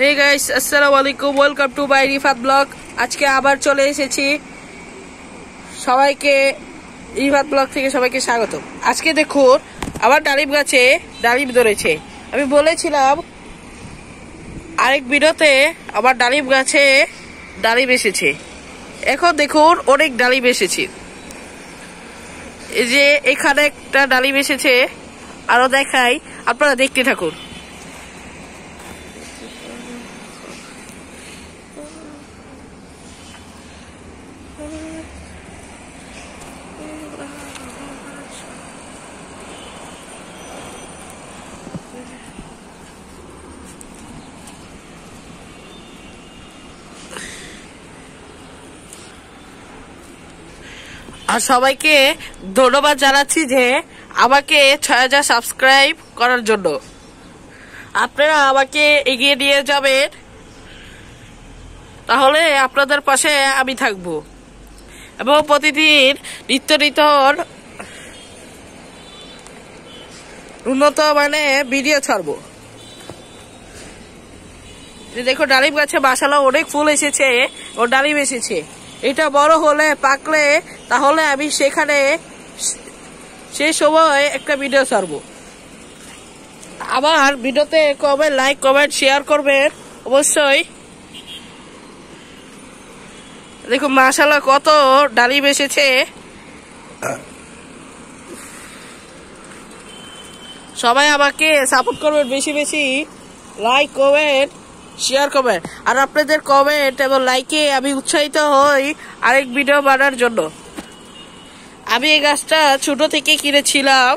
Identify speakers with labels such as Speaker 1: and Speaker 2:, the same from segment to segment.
Speaker 1: Hey guys, আসসালামু আলাইকুম, welcome to my Rifat blog. আজকে আবার চলে এসেছি। সবাইকে রিফাত ব্লগ থেকে সবাইকে স্বাগত। আজকে দেখুন আমার ডালিম গাছে ডালিম ধরেছে। আমি বলেছিলাম আরেক ভিডিওতে আমার ডালিম গাছে ডালিম এসেছে। এখন দেখুন অনেক ডালিম এসেছে। এই যে এখানে একটা ডালিম এসেছে, আরো দেখাই, আপনারা দেখতে থাকুন। আর সবাইকে ধন্যবাদ জানাচ্ছি যে আমাকে ৬,০০০ সাবস্ক্রাইব করার জন্য। আপনারা আমাকে এগিয়ে নিয়ে যাবেন, তাহলে আপনাদের পাশে আমি থাকব এবং প্রতিদিন নিত্য উন্নত মানে ভিডিও ছাড়বো। দেখো ডালিম গাছে মাশাআল্লাহ অনেক ফুল এসেছে ও ডালিম এসেছে। এটা বড় হলে পাকলে তাহলে আমি সেখানে সেই সময় একটা ভিডিও ছাড়বো। আমার ভিডিওতে কমেন্ট, লাইক, কমেন্ট, শেয়ার করবেন অবশ্যই। দেখো মাশাআল্লাহ কত ডালিম এসেছে। সবাই আমাকে সাপোর্ট করবেন, বেশি বেশি লাইক, কমেন্ট, শেয়ার করবেন। আর আপনাদের কমেন্ট এবং লাইকে আমি উৎসাহিত হই আরেক ভিডিও বানার জন্য। আমি এই গাছটা ছোট থেকে কিনেছিলাম,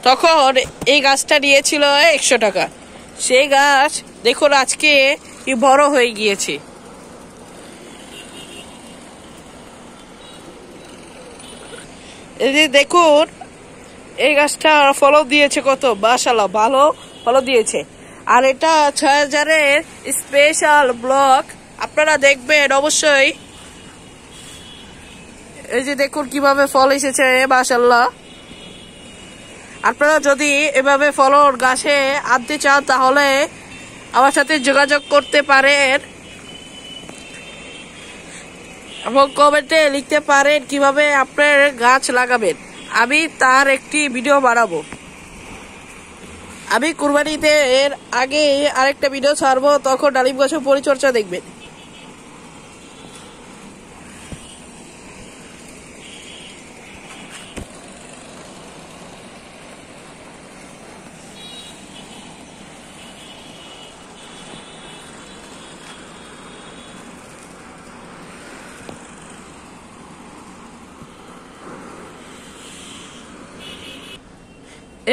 Speaker 1: তখন এই গাছটা নিয়েছিল ১০০ টাকা। সেই গাছ দেখুন আজকে কি বড় হয়ে গিয়েছে। এই যে দেখুন এই গাছটা ফলও দিয়েছে কত, মাশাআল্লাহ ভালো ফলও দিয়েছে। আর এটা ৬,০০০-এর স্পেশাল ব্লগ, আপনারা দেখবেন অবশ্যই। এই যে দেখুন কিভাবে ফল এসেছে, মাশাআল্লাহ। আপনারা যদি এভাবে ফলর গাছে আনতে চান তাহলে আমার সাথে যোগাযোগ করতে পারেন এবং কমেন্টে লিখতে পারেন কিভাবে আপনার গাছ লাগাবেন। আমি তার একটি ভিডিও বানাবো। আমি কুরবানিতে এর আগে আরেকটা ভিডিও ছাড়বো, তখন ডালিম গাছের পরিচর্যা দেখবেন।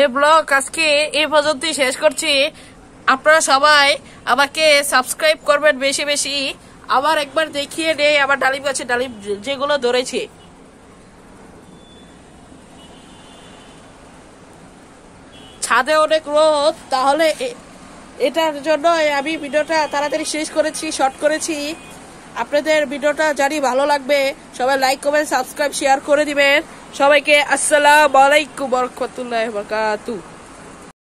Speaker 1: এই ব্লগ আজকে এই পর্যন্তই শেষ করছি। আপনারা সবাই আমাকে সাবস্ক্রাইব করবেন বেশি বেশি। আবার একবার দেখিয়ে নেই আমার ডালিম গাছে ডালিম যেগুলো ধরেছে। ছাদে অনেক রোদ, তাহলে এটার জন্য আমি ভিডিওটা তাড়াতাড়ি শেষ করেছি, শর্ট করেছি। আপনাদের ভিডিওটা জানি ভালো লাগবে। সবাই লাইক, কমেন্ট, সাবস্ক্রাইব, শেয়ার করে দিবেন। সবাইকে আসসালামু আলাইকুম ওয়া রাহমাতুল্লাহি ওয়া বারাকাতুহু।